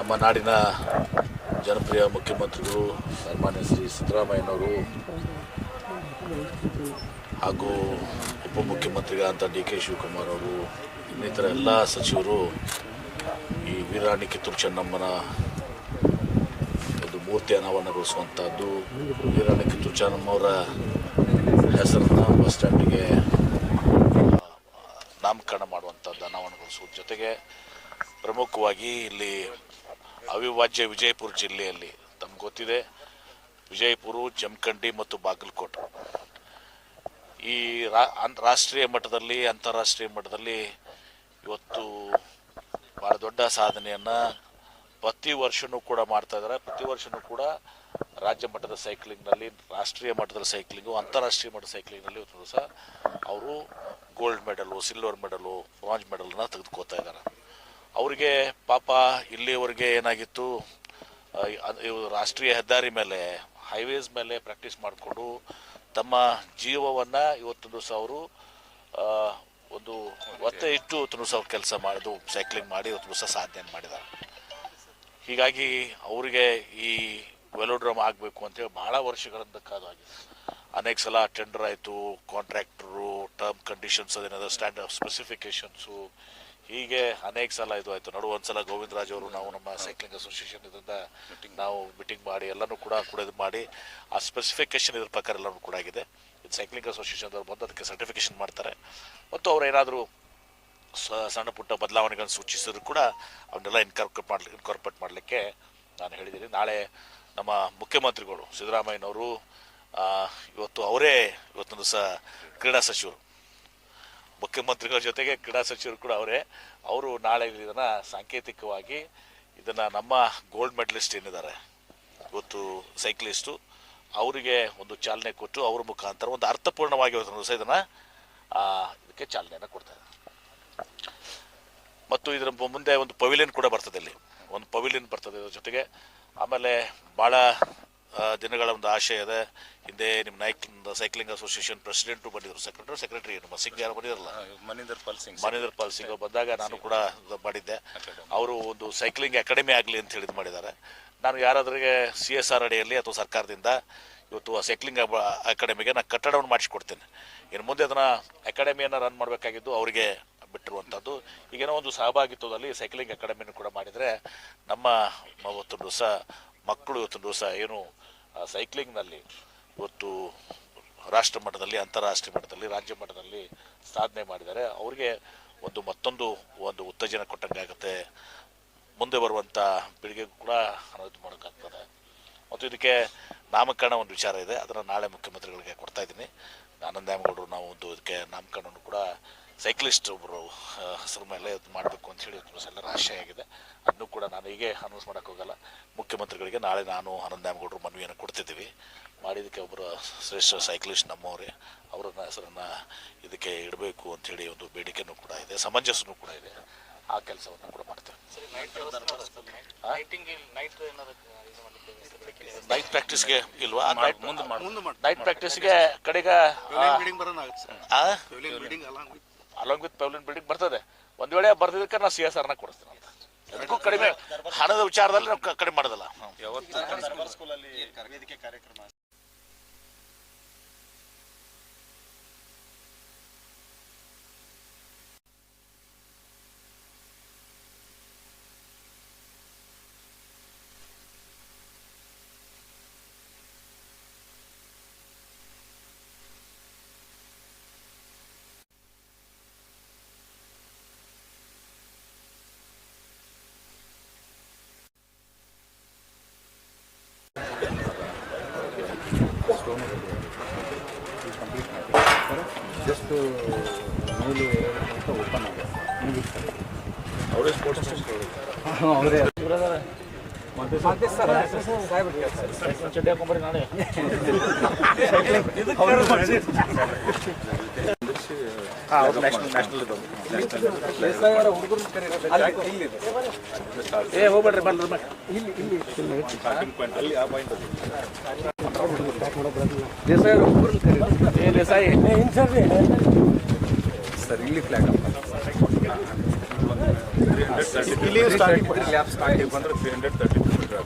ನಮ್ಮ ನಾಡಿನ ಜನಪ್ರಿಯ ಮುಖ್ಯಮಂತ್ರಿಗಳು ಸನ್ಮಾನ್ಯ ಶ್ರೀ ಸಿದ್ದರಾಮಯ್ಯನವರು ಹಾಗೂ ಉಪಮುಖ್ಯಮಂತ್ರಿಗಳಂತ ಡಿ ಕೆ ಶಿವಕುಮಾರ್ ಅವರು ಇನ್ನಿತರ ಎಲ್ಲ ಸಚಿವರು ಈ ವೀರಾಣಿ ಕಿತ್ತೂರು ಚೆನ್ನಮ್ಮನ ಒಂದು ಮೂರ್ತಿ ಅನಾವರಣಗೊಳಿಸುವಂಥದ್ದು, ವೀರಾಣಿ ಕಿತ್ತೂರು ಚೆನ್ನಮ್ಮವರ ಹೆಸರನ್ನು ಬಸ್ ಸ್ಟ್ಯಾಂಡಿಗೆ ನಾಮಕರಣ ಮಾಡುವಂಥದ್ದು ಅನಾವರಣಗೊಳಿಸುವ ಜೊತೆಗೆ ಪ್ರಮುಖವಾಗಿ ಇಲ್ಲಿ ಅವಿಭಾಜ್ಯ ವಿಜಯಪುರ ಜಿಲ್ಲೆಯಲ್ಲಿ ತಮ್ಗೆ ಗೊತ್ತಿದೆ, ವಿಜಯಪುರ, ಜಮಖಂಡಿ ಮತ್ತು ಬಾಗಲಕೋಟೆ ಈ ರಾಷ್ಟ್ರೀಯ ಮಟ್ಟದಲ್ಲಿ ಅಂತಾರಾಷ್ಟ್ರೀಯ ಮಟ್ಟದಲ್ಲಿ ಇವತ್ತು ಭಾಳ ದೊಡ್ಡ ಸಾಧನೆಯನ್ನು ಪ್ರತಿ ವರ್ಷವೂ ಕೂಡ ಮಾಡ್ತಾ ಇದ್ದಾರೆ. ಪ್ರತಿ ವರ್ಷವೂ ಕೂಡ ರಾಜ್ಯ ಮಟ್ಟದ ಸೈಕ್ಲಿಂಗ್ನಲ್ಲಿ, ರಾಷ್ಟ್ರೀಯ ಮಟ್ಟದ ಸೈಕ್ಲಿಂಗು, ಅಂತಾರಾಷ್ಟ್ರೀಯ ಮಟ್ಟದ ಸೈಕ್ಲಿಂಗ್ನಲ್ಲಿ ಇವತ್ತು ಸಹ ಅವರು gold medal, silver medal, bronze ಮೆಡಲನ್ನ ತೆಗೆದುಕೋತಾ ಇದ್ದಾರೆ. ಅವರಿಗೆ ಪಾಪ ಇಲ್ಲಿವರೆಗೆ ಏನಾಗಿತ್ತು, ರಾಷ್ಟ್ರೀಯ ಹೆದ್ದಾರಿ ಮೇಲೆ, ಹೈವೇಸ್ ಮೇಲೆ ಪ್ರಾಕ್ಟೀಸ್ ಮಾಡಿಕೊಂಡು ತಮ್ಮ ಜೀವವನ್ನು ಇವತ್ತೊಂದು ದಿವಸ ಅವರು ಒಂದು ಒತ್ತೆ ಇಟ್ಟು ಇವತ್ತೊಂದು ದಿವಸ ಕೆಲಸ ಮಾಡೋದು, ಸೈಕ್ಲಿಂಗ್ ಮಾಡಿ ಇವತ್ತು ದಿವಸ ಸಾಧನೆ ಮಾಡಿದ್ದಾರೆ. ಹೀಗಾಗಿ ಅವರಿಗೆ ಈ ವೆಲೋಡ್ರಮ್ ಆಗಬೇಕು ಅಂತೇಳಿ ಭಾಳ ವರ್ಷಗಳಿಂದ ಕಾದಾಗಿದೆ. ಅನೇಕ ಸಲ ಟೆಂಡರ್ ಆಯಿತು, contractor, term conditions, ಅದೇನಾದ್ರು standard specifications, ಹೀಗೆ ಅನೇಕ ಸಲ ಇದು ಆಯಿತು. ಒಂದ್ಸಲ ಗೋವಿಂದರಾಜ್ ಅವರು ನಾವು ನಮ್ಮ ಸೈಕ್ಲಿಂಗ್ ಅಸೋಸಿಯೇಷನ್ ಇದರಿಂದ ನಾವು ಮೀಟಿಂಗ್ ಮಾಡಿ ಎಲ್ಲನೂ ಕೂಡ ಇದು ಮಾಡಿ ಆ ಸ್ಪೆಸಿಫಿಕೇಷನ್ ಇದ್ರ ಪ್ರಕಾರ ಎಲ್ಲನೂ ಕೂಡ ಆಗಿದೆ. ಇದು ಸೈಕ್ಲಿಂಗ್ ಅಸೋಸಿಯೇಷನ್ ಅವ್ರು ಬಂದು ಅದಕ್ಕೆ ಸರ್ಟಿಫಿಕೇಷನ್ ಮಾಡ್ತಾರೆ ಮತ್ತು ಅವ್ರು ಏನಾದರೂ ಸಣ್ಣ ಪುಟ್ಟ ಬದಲಾವಣೆಗಳನ್ನು ಸೂಚಿಸಿದ್ರು ಕೂಡ ಅವನ್ನೆಲ್ಲ ಇನ್ಕಾರ್ಪೊರೇಟ್ ಮಾಡಲಿಕ್ಕೆ ನಾನು ಹೇಳಿದ್ದೀನಿ. ನಾಳೆ ನಮ್ಮ ಮುಖ್ಯಮಂತ್ರಿಗಳು ಸಿದ್ದರಾಮಯ್ಯನವರು ಇವತ್ತು ಅವರೇ ಇವತ್ತೊಂದು ದಿವಸ ಕ್ರೀಡಾ ಸಚಿವರು, ಮುಖ್ಯಮಂತ್ರಿಗಳ ಜೊತೆಗೆ ಕ್ರೀಡಾ ಸಚಿವರು ಕೂಡ ಅವರು ನಾಳೆ ಇದನ್ನು ಸಾಂಕೇತಿಕವಾಗಿ ಇದನ್ನು ನಮ್ಮ ಗೋಲ್ಡ್ ಮೆಡಲಿಸ್ಟ್ ಏನಿದ್ದಾರೆ ಇವತ್ತು ಸೈಕ್ಲಿಸ್ಟು ಅವರಿಗೆ ಒಂದು ಚಾಲನೆ ಕೊಟ್ಟು ಅವ್ರ ಮುಖಾಂತರ ಒಂದು ಅರ್ಥಪೂರ್ಣವಾಗಿ ಇವತ್ತು ದಿವಸ ಇದಕ್ಕೆ ಚಾಲನೆಯನ್ನು ಕೊಡ್ತಾರೆ. ಮತ್ತು ಇದರ ಮುಂದೆ ಒಂದು ಪವಿಲಿಯನ್ ಕೂಡ ಬರ್ತದೆ, ಇಲ್ಲಿ ಒಂದು ಪವಿಲಿಯನ್ ಬರ್ತದೆ ಇದರ ಜೊತೆಗೆ. ಆಮೇಲೆ ಭಾಳ ದಿನಗಳ ಒಂದು ಆಶಯ ಇದೆ. ಹಿಂದೆ ನಿಮ್ಮ ಸೈಕ್ಲಿಂಗ್ ಅಸೋಸಿಯೇಷನ್ ಪ್ರೆಸಿಡೆಂಟು ಬಂದಿದ್ದರು, ಸೆಕ್ರೆಟರಿ ನಮ್ಮ ಸಿಂಗ್ ಯಾರು ಬಂದಿರಲ್ಲ, ಮನಿಂದರ್ ಪಾಲ್ ಸಿಂಗ್ ಬಂದಾಗ ನಾನು ಕೂಡ ಮಾಡಿದ್ದೆ. ಅವರು ಒಂದು ಸೈಕ್ಲಿಂಗ್ ಅಕಾಡೆಮಿ ಆಗಲಿ ಅಂತ ಹೇಳಿದ್ ಮಾಡಿದ್ದಾರೆ. ನಾನು ಯಾರಾದ್ರಿಗೆ CSR ಅಡಿಯಲ್ಲಿ ಅಥವಾ ಸರ್ಕಾರದಿಂದ ಇವತ್ತು ಸೈಕ್ಲಿಂಗ್ ಅಕಾಡೆಮಿಗೆ ನಾನು ಕಟ್ಟಡವನ್ನು ಮಾಡಿಸಿಕೊಡ್ತೇನೆ. ಇನ್ನು ಮುಂದೆ ಅದನ್ನು ಅಕಾಡೆಮಿಯನ್ನು ರನ್ ಮಾಡಬೇಕಾಗಿದ್ದು ಅವರಿಗೆ ಬಿಟ್ಟಿರುವಂಥದ್ದು. ಈಗೇನೋ ಒಂದು ಸಹಭಾಗಿತ್ವದಲ್ಲಿ ಸೈಕ್ಲಿಂಗ್ ಅಕಾಡೆಮಿಯನ್ನು ಕೂಡ ಮಾಡಿದರೆ ನಮ್ಮ ಇವತ್ತೊಂದು ದಿವಸ ಮಕ್ಕಳು ಇವತ್ತೊಂದು ದಿವಸ ಏನು ಸೈಕ್ಲಿಂಗ್ನಲ್ಲಿ ಇವತ್ತು ರಾಷ್ಟ್ರ ಮಟ್ಟದಲ್ಲಿ, ಅಂತಾರಾಷ್ಟ್ರೀಯ ಮಟ್ಟದಲ್ಲಿ, ರಾಜ್ಯ ಮಟ್ಟದಲ್ಲಿ ಸಾಧನೆ ಮಾಡಿದ್ದಾರೆ. ಅವರಿಗೆ ಮತ್ತೊಂದು ಉತ್ತೇಜನ ಕೊಟ್ಟಂಗೆ ಆಗುತ್ತೆ. ಮುಂದೆ ಬರುವಂಥ ಪೀಳಿಗೆಗೂ ಕೂಡ ಅನುಮತಿ ಮಾಡೋಕ್ಕಾಗ್ತದೆ. ಮತ್ತು ಇದಕ್ಕೆ ನಾಮಕರಣ ಒಂದು ವಿಚಾರ ಇದೆ, ಅದನ್ನು ನಾಳೆ ಮುಖ್ಯಮಂತ್ರಿಗಳಿಗೆ ಕೊಡ್ತಾ ಇದ್ದೀನಿ. ಆನಂದರಾಮಗೌಡರು ನಾವು ಇದಕ್ಕೆ ನಾಮಕರಣವನ್ನು ಕೂಡ ಸೈಕ್ಲಿಸ್ಟ್ ಒಬ್ಬರು ಹೆಸರು ಮೇಲೆ ಮಾಡಬೇಕು ಅಂತ ಹೇಳಿ ಎಲ್ಲರ ಆಶಯ ಆಗಿದೆ. ಅದನ್ನು ಕೂಡ ನಾನು ಹೀಗೆ ಅನೌನ್ಸ್ ಮಾಡೋಕ್ಕೆ ಹೋಗಲ್ಲ. ಮುಖ್ಯಮಂತ್ರಿಗಳಿಗೆ ನಾಳೆ ನಾನು ಆನಂದರಾಮಗೌಡರು ಮನವಿಯನ್ನು ಕೊಡ್ತಿದ್ದೀವಿ. ಮಾಡಿದ್ದಕ್ಕೆ ಒಬ್ಬರು ಶ್ರೇಷ್ಠ ಸೈಕ್ಲಿಸ್ಟ್ ನಮ್ಮವರೇ, ಅವರನ್ನ ಹೆಸರನ್ನು ಇದಕ್ಕೆ ಇಡಬೇಕು ಅಂಥೇಳಿ ಒಂದು ಬೇಡಿಕೆನೂ ಕೂಡ ಇದೆ, ಸಮಂಜಸನೂ ಕೂಡ ಇದೆ. ಆ ಕೆಲಸವನ್ನು ಕೂಡ ಮಾಡ್ತೇವೆ. ನೈಟ್ ಪ್ರಾಕ್ಟೀಸ್ಗೆ ಇಲ್ವಾ? ನೈಟ್ ಪ್ರಾಕ್ಟೀಸ್ಗೆ ಕಡೆಗ ಅಲಾಂಗ್ ವಿತ್ ಪೆವಿಲಿಯನ್ ಬಿಲ್ಡಿಂಗ್ ಬರ್ತದೆ. ಒಂದು ವೇಳೆ ಬರ್ದಿದ್ದಕ್ಕೆ ನಾವು CSRನ ಕೊಡಿಸ್ತೀನಿ ಅಂತ. ಅದಕ್ಕೂ ಕಡಿಮೆ ಹಣದ ವಿಚಾರದಲ್ಲಿ ನಾವು ಕಡಿಮೆ ಮಾಡೋದಲ್ಲ. ಜಸ್ಟ್ ನೂಲು ಓಪನ್ ಆಗಿದೆ, ಅವರೇ ಸ್ಪೋರ್ಟ್ಸ್ ಅವರೇ ಚಡ್ಡಿ ಹಾಕೊಂಬರಿ ನಾಳೆ ಹೋಗ್ಬೇಡ್ರಿ ಬರ್ಲಿ ದೇಸಾಯಿ ಸರ್ ಇಲ್ಲಿ ಫ್ಲಾಗ್ ಇಲ್ಲಿ ಸ್ಟಾರ್ಟಿಂಗ್ ಲ್ಯಾಬ್ ಸ್ಟಾರ್ಟಿಂಗ್ ಬಂದ್ರೆ 333 ಮೀಟರ್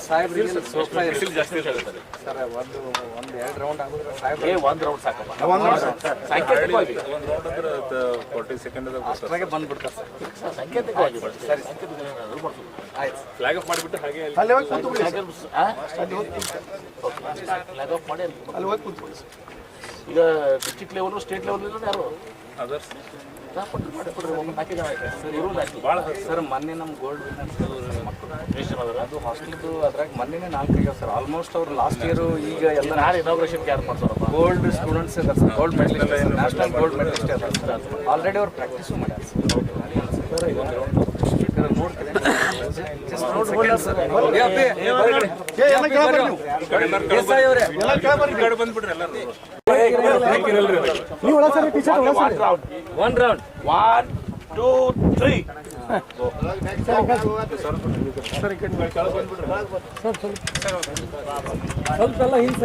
ಸಾಹೇಬ್ರಿಗೆ ಸೋಫಾ ಜಾಸ್ತಿ ಹೇಳ್ತಾರೆ ಸರ್. ಒಂದು 2 ರೌಂಡ್ ಆಗಿದ್ರೆ ಸಾಹೇಬ್ರೆ ಒಂದು ರೌಂಡ್ ಸಾಕಪ್ಪ. ಒಂದು ರೌಂಡ್ ಅಂದ್ರೆ 40 ಸೆಕೆಂಡ್ ಅಷ್ಟ್ರಾಗೆ ಬಂದ್ಬಿಡ್ತಾರೆ ಸರ್. ಸಾಂಕೇತಿಕವಾಗಿ ಸರಿ, ಆಯ್ತು. ಫ್ಲಾಗ್ ಆಫ್ ಮಾಡಿಬಿಟ್ಟು ಹಾಗೆ ಅಲ್ಲಿ ಹೋಗಿ ಕೂತ್ಕೊಳ್ಳಿ. ಫ್ಲಾಗ್ ಆಫ್ ಮಾಡಿ ಅಲ್ಲಿ ಹೋಗಿ ಕೂತ್ಕೊಳ್ಳಿ. ಈಗ ಡಿಸ್ಟ್ರಿಕ್ಟ್ ಲೆವೆಲ್ ಸ್ಟೇಟ್ ಲೆವೆಲ್ ಯಾರು ಅದರ್ಸ್ ಭಾಳ ಸರ್. ಮೊನ್ನೆ ನಮ್ಮ ಗೋಲ್ಡ್ ವಿನ್ನರ್ಸ್ ಅದು ಹಾಸ್ಟೆಲ್ದು ಅದ್ರಾಗ ಮೊನ್ನೆ 4 ಆಗ್ಯಾವ ಸರ್. ಆಲ್ಮೋಸ್ಟ್ ಅವ್ರು ಲಾಸ್ಟ್ ಇಯರು ಈಗ ಎಲ್ಲ ನಾಳೆ ಇನಾಗ್ರೇಷನ್ ಯಾರು ಮಾಡ್ತಾರಪ್ಪ? ಗೋಲ್ಡ್ ಸ್ಟೂಡೆಂಟ್ಸ್ ಇದ್ದಾರೆ sir. Gold medalist, national gold medalist ಇದ್ದಾರೆ ಸರ್. ಆಲ್ರೆಡಿ ಅವ್ರು ಪ್ರಾಕ್ಟೀಸು ಮಾಡ್ಯಾರ ಸರ್. ನೋಡ್ತೀನಿ ಬಂದ್ಬಿಡ್ರಿ ಎಲ್ಲರೂ. ಒನ್ ರೌಂಡ್ 1 2 3 ಸರ್ ಈ ಕಡೆ ಕೆಳಗೆ ಬಂದ್ಬಿಡ್ರಿ. ಸ್ವಲ್ಪ ಎಲ್ಲ ಹಿಂದೆ